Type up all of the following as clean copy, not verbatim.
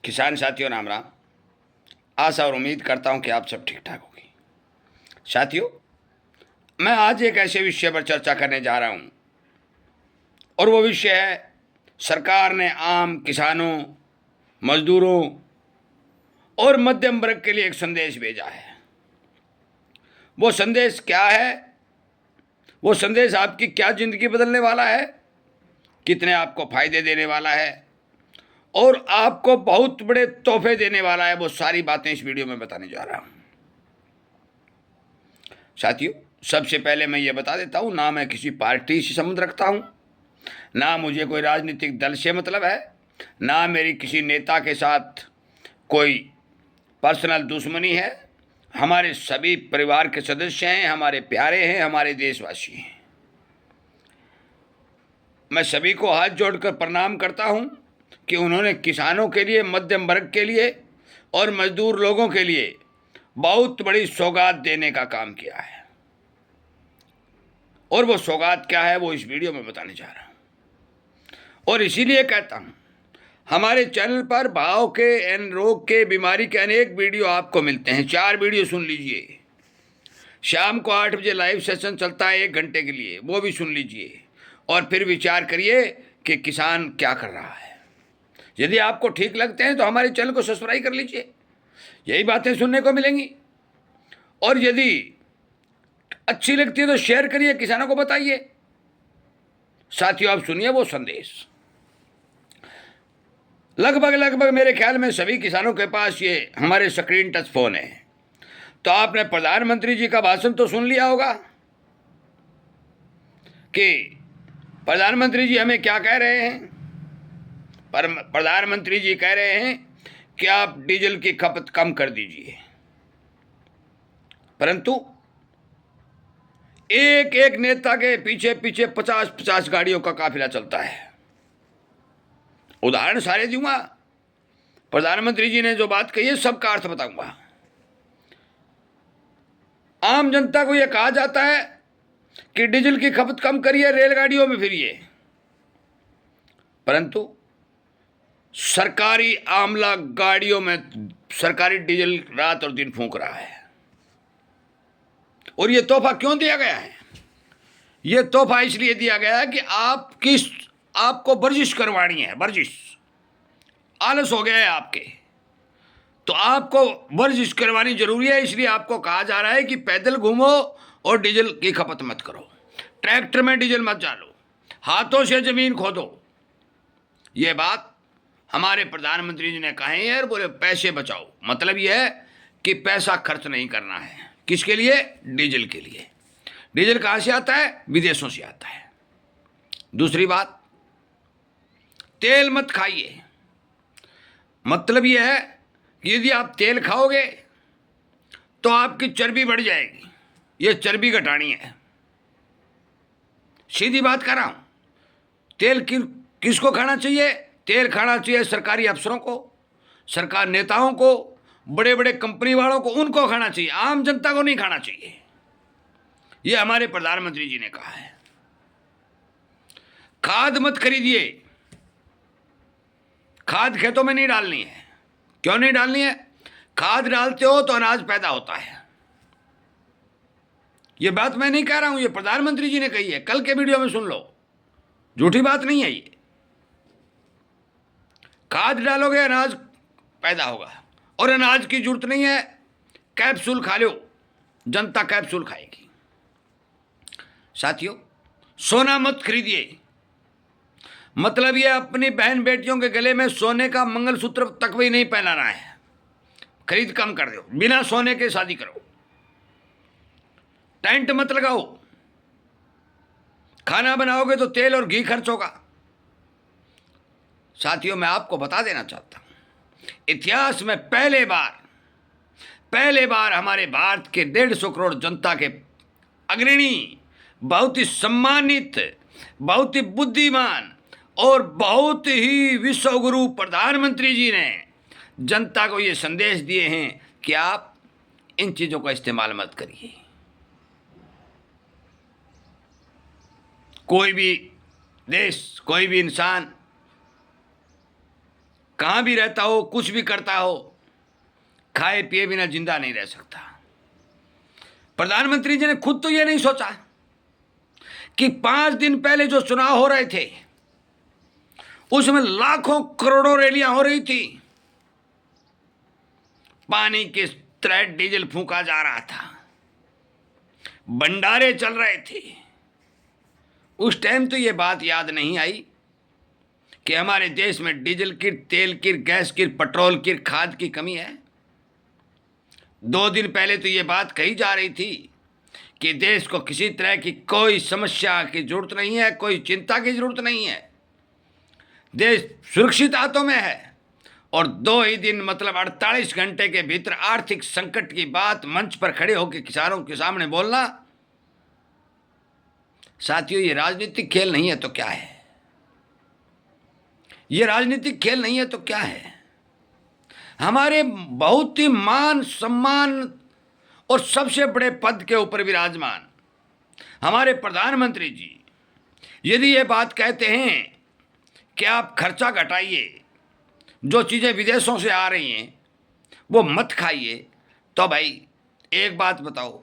किसान साथियों राम राम। आशा और उम्मीद करता हूं कि आप सब ठीक ठाक होगी। साथियों, मैं आज एक ऐसे विषय पर चर्चा करने जा रहा हूं और वो विषय है सरकार ने आम किसानों, मजदूरों और मध्यम वर्ग के लिए एक संदेश भेजा है। वो संदेश क्या है? वो संदेश आपकी क्या जिंदगी बदलने वाला है, कितने आपको फायदे देने वाला है और आपको बहुत बड़े तोहफे देने वाला है, वो सारी बातें इस वीडियो में बताने जा रहा हूं। साथियों, सबसे पहले मैं ये बता देता हूं, ना मैं किसी पार्टी से संबंध रखता हूं, ना मुझे कोई राजनीतिक दल से मतलब है, ना मेरी किसी नेता के साथ कोई पर्सनल दुश्मनी है। हमारे सभी परिवार के सदस्य हैं, हमारे प्यारे हैं, हमारे देशवासी हैं। मैं सभी को हाथ जोड़कर प्रणाम करता हूं कि उन्होंने किसानों के लिए, मध्यम वर्ग के लिए और मजदूर लोगों के लिए बहुत बड़ी सौगात देने का काम किया है। और वो सौगात क्या है वो इस वीडियो में बताने जा रहा हूं। और इसीलिए कहता हूं, हमारे चैनल पर भाव के, एन रोग के, बीमारी के अनेक वीडियो आपको मिलते हैं। 4 वीडियो सुन लीजिए। शाम को 8 बजे लाइव सेशन चलता है 1 घंटे के लिए, वो भी सुन लीजिए और फिर विचार करिए कि किसान क्या कर रहा है। यदि आपको ठीक लगते हैं तो हमारे चैनल को सब्सक्राइब कर लीजिए, यही बातें सुनने को मिलेंगी। और यदि अच्छी लगती है तो शेयर करिए, किसानों को बताइए। साथियों, आप सुनिए वो संदेश। लगभग मेरे ख्याल में सभी किसानों के पास ये हमारे स्क्रीन टच फोन है। तो आपने प्रधानमंत्री जी का भाषण तो सुन लिया होगा कि प्रधानमंत्री जी हमें क्या कह रहे हैं। पर प्रधानमंत्री जी कह रहे हैं कि आप डीजल की खपत कम कर दीजिए, परंतु एक एक नेता के पीछे पीछे 50-50 गाड़ियों का काफिला चलता है। उदाहरण सारे दूंगा, प्रधानमंत्री जी ने जो बात कही है सबका अर्थ बताऊंगा। आम जनता को यह कहा जाता है कि डीजल की खपत कम करिए, रेलगाड़ियों में फिरिए, परंतु सरकारी आमला गाड़ियों में सरकारी डीजल रात और दिन फूंक रहा है। और यह तोहफा क्यों दिया गया है? यह तोहफा इसलिए दिया गया है कि आपको वर्जिश करवानी है। वर्जिश, आलस हो गया है आपके, तो आपको वर्जिश करवानी जरूरी है। इसलिए आपको कहा जा रहा है कि पैदल घूमो और डीजल की खपत मत करो, ट्रैक्टर में डीजल मत डालो, हाथों से जमीन खोदो। यह बात हमारे प्रधानमंत्री जी ने कही है और बोले पैसे बचाओ। मतलब यह है कि पैसा खर्च नहीं करना है। किसके लिए? डीजल के लिए। डीजल कहां से आता है? विदेशों से आता है। दूसरी बात, तेल मत खाइए। मतलब यह है कि यदि आप तेल खाओगे तो आपकी चर्बी बढ़ जाएगी। यह चर्बी घटानी है, सीधी बात कर रहा हूं। तेल किसको खाना चाहिए? तेल खाना चाहिए सरकारी अफसरों को, सरकार नेताओं को, बड़े बड़े कंपनी वालों को, उनको खाना चाहिए, आम जनता को नहीं खाना चाहिए। यह हमारे प्रधानमंत्री जी ने कहा है। खाद मत खरीदिए। खाद खेतों में नहीं डालनी है। क्यों नहीं डालनी है? खाद डालते हो तो अनाज पैदा होता है। यह बात मैं नहीं कह रहा हूं, यह प्रधानमंत्री जी ने कही है। कल के वीडियो में सुन लो, झूठी बात नहीं है ये। खाद डालोगे अनाज पैदा होगा, और अनाज की जरूरत नहीं है कैप्सूल खा लो, जनता कैप्सूल खाएगी। साथियों, सोना मत खरीदिए। मतलब यह अपनी बहन बेटियों के गले में सोने का मंगलसूत्र तक भी नहीं पहनाना है। खरीद कम कर दो, बिना सोने के शादी करो। टेंट मत लगाओ। खाना बनाओगे तो तेल और घी खर्च होगा। साथियों, मैं आपको बता देना चाहता हूं, इतिहास में पहले बार हमारे भारत के 150 करोड़ जनता के अग्रणी, बहुत ही सम्मानित, बहुत ही बुद्धिमान और बहुत ही विश्वगुरु प्रधानमंत्री जी ने जनता को ये संदेश दिए हैं कि आप इन चीजों का इस्तेमाल मत करिए। कोई भी देश, कोई भी इंसान कहाँ भी रहता हो, कुछ भी करता हो, खाए पिए बिना जिंदा नहीं रह सकता। प्रधानमंत्री जी ने खुद तो ये नहीं सोचा कि 5 दिन पहले जो चुनाव हो रहे थे उसमें लाखों करोड़ों रैलियां हो रही थी, पानी के तरह डीजल फूंका जा रहा था, भंडारे चल रहे थे। उस टाइम तो ये बात याद नहीं आई कि हमारे देश में डीजल की, तेल की, गैस की, पेट्रोल की, खाद की कमी है। 2 दिन पहले तो ये बात कही जा रही थी कि देश को किसी तरह की कोई समस्या की जरूरत नहीं है, कोई चिंता की जरूरत नहीं है, देश सुरक्षित हाथों में है। और 2 ही दिन मतलब 48 घंटे के भीतर आर्थिक संकट की बात मंच पर खड़े होकर किसानों के सामने बोलना, साथियों ये राजनीतिक खेल नहीं है तो क्या है? ये राजनीतिक खेल नहीं है तो क्या है? हमारे बहुत ही मान सम्मान और सबसे बड़े पद के ऊपर विराजमान हमारे प्रधानमंत्री जी यदि ये बात कहते हैं कि आप खर्चा घटाइए, जो चीज़ें विदेशों से आ रही हैं वो मत खाइए, तो भाई एक बात बताओ,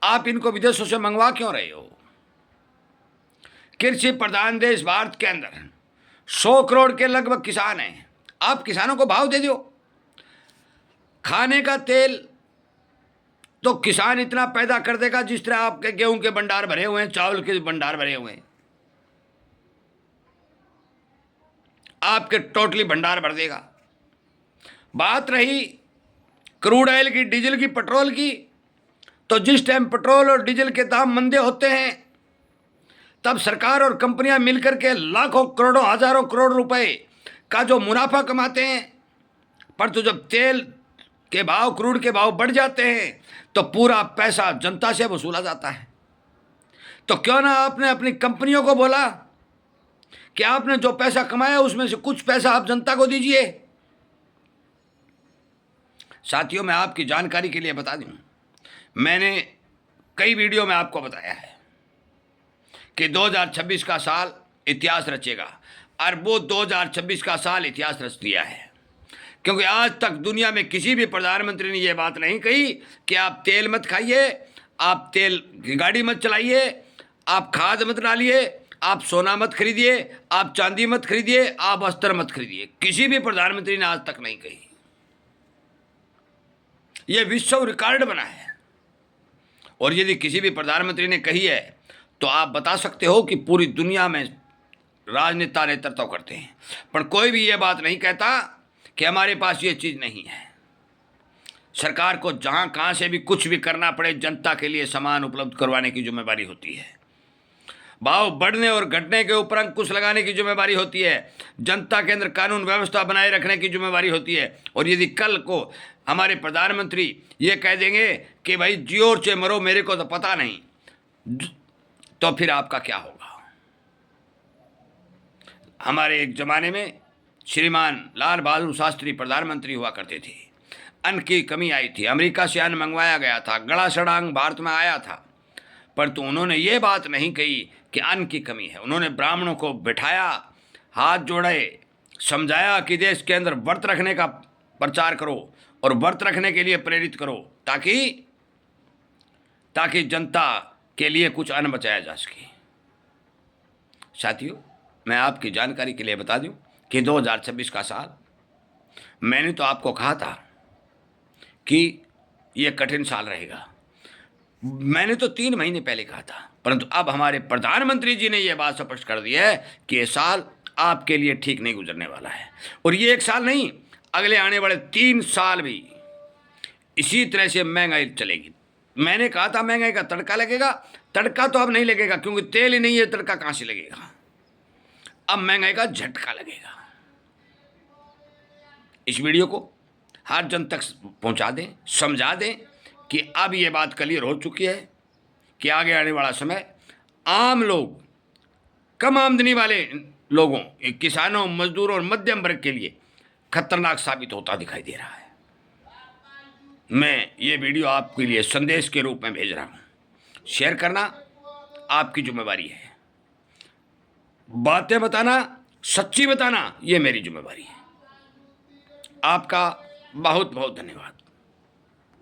आप इनको विदेशों से मंगवा क्यों रहे हो? कृषि प्रधान देश भारत के अंदर 100 करोड़ के लगभग किसान हैं, आप किसानों को भाव दे दो। खाने का तेल तो किसान इतना पैदा कर देगा जिस तरह आपके गेहूं के भंडार भरे हुए हैं, चावल के भंडार भरे हुए हैं, आपके टोटली भंडार भर देगा। बात रही क्रूड ऑयल की, डीजल की, पेट्रोल की, तो जिस टाइम पेट्रोल और डीजल के दाम मंदे होते हैं तब सरकार और कंपनियां मिलकर के लाखों करोड़ों हजारों करोड़ रुपए का जो मुनाफा कमाते हैं, पर तो जब तेल के भाव, क्रूड के भाव बढ़ जाते हैं तो पूरा पैसा जनता से वसूला जाता है। तो क्यों ना आपने अपनी कंपनियों को बोला कि आपने जो पैसा कमाया उसमें से कुछ पैसा आप जनता को दीजिए। साथियों मैं आपकी जानकारी के लिए बता दूं, मैंने कई वीडियो में आपको बताया है कि 2026 का साल इतिहास रचेगा, और वो 2026 का साल इतिहास रच दिया है, क्योंकि आज तक दुनिया में किसी भी प्रधानमंत्री ने ये बात नहीं कही कि आप तेल मत खाइए, आप तेल की गाड़ी मत चलाइए, आप खाद मत डालिए, आप सोना मत खरीदिए, आप चांदी मत खरीदिए, आप अस्त्र मत खरीदिए। किसी भी प्रधानमंत्री ने आज तक नहीं कही। यह विश्व रिकॉर्ड बना है। और यदि किसी भी प्रधानमंत्री ने कही है तो आप बता सकते हो कि पूरी दुनिया में राजनेता नेतृत्व करते हैं, पर कोई भी ये बात नहीं कहता कि हमारे पास ये चीज़ नहीं है। सरकार को जहाँ कहाँ से भी कुछ भी करना पड़े, जनता के लिए सामान उपलब्ध करवाने की जिम्मेदारी होती है, भाव बढ़ने और घटने के ऊपर अंकुश लगाने की जिम्मेदारी होती है, जनता के अंदर कानून व्यवस्था बनाए रखने की जिम्मेदारी होती है। और यदि कल को हमारे प्रधानमंत्री ये कह देंगे कि भाई जियो और चे मरो, मेरे को तो पता नहीं, तो फिर आपका क्या होगा? हमारे एक जमाने में श्रीमान लाल बहादुर शास्त्री प्रधानमंत्री हुआ करते थे, अन्न की कमी आई थी, अमेरिका से अन्न मंगवाया गया था, गड़ा सड़ांग भारत में आया था, परंतु उन्होंने ये बात नहीं कही कि अन्न की कमी है। उन्होंने ब्राह्मणों को बिठाया, हाथ जोड़े, समझाया कि देश के अंदर व्रत रखने का प्रचार करो और व्रत रखने के लिए प्रेरित करो, ताकि जनता के लिए कुछ अन्न बचाया जा सके। साथियों मैं आपकी जानकारी के लिए बता दूं कि 2026 का साल, मैंने तो आपको कहा था कि यह कठिन साल रहेगा, मैंने तो 3 महीने पहले कहा था, परंतु अब हमारे प्रधानमंत्री जी ने यह बात स्पष्ट कर दी है कि यह साल आपके लिए ठीक नहीं गुजरने वाला है। और ये एक साल नहीं, अगले आने वाले 3 साल भी इसी तरह से महंगाई चलेगी। मैंने कहा था महंगाई का तड़का लगेगा, तड़का तो अब नहीं लगेगा क्योंकि तेल ही नहीं है, तड़का कहाँ से लगेगा? अब महंगाई का झटका लगेगा। इस वीडियो को हर जन तक पहुंचा दें, समझा दें कि अब ये बात क्लियर हो चुकी है कि आगे आने वाला समय आम लोग, कम आमदनी वाले लोगों, किसानों, मजदूरों और मध्यम वर्ग के लिए खतरनाक साबित होता दिखाई दे रहा है। मैं ये वीडियो आपके लिए संदेश के रूप में भेज रहा हूँ। शेयर करना आपकी जिम्मेवारी है, बातें बताना, सच्ची बताना, ये मेरी जिम्मेवारी है। आपका बहुत बहुत धन्यवाद।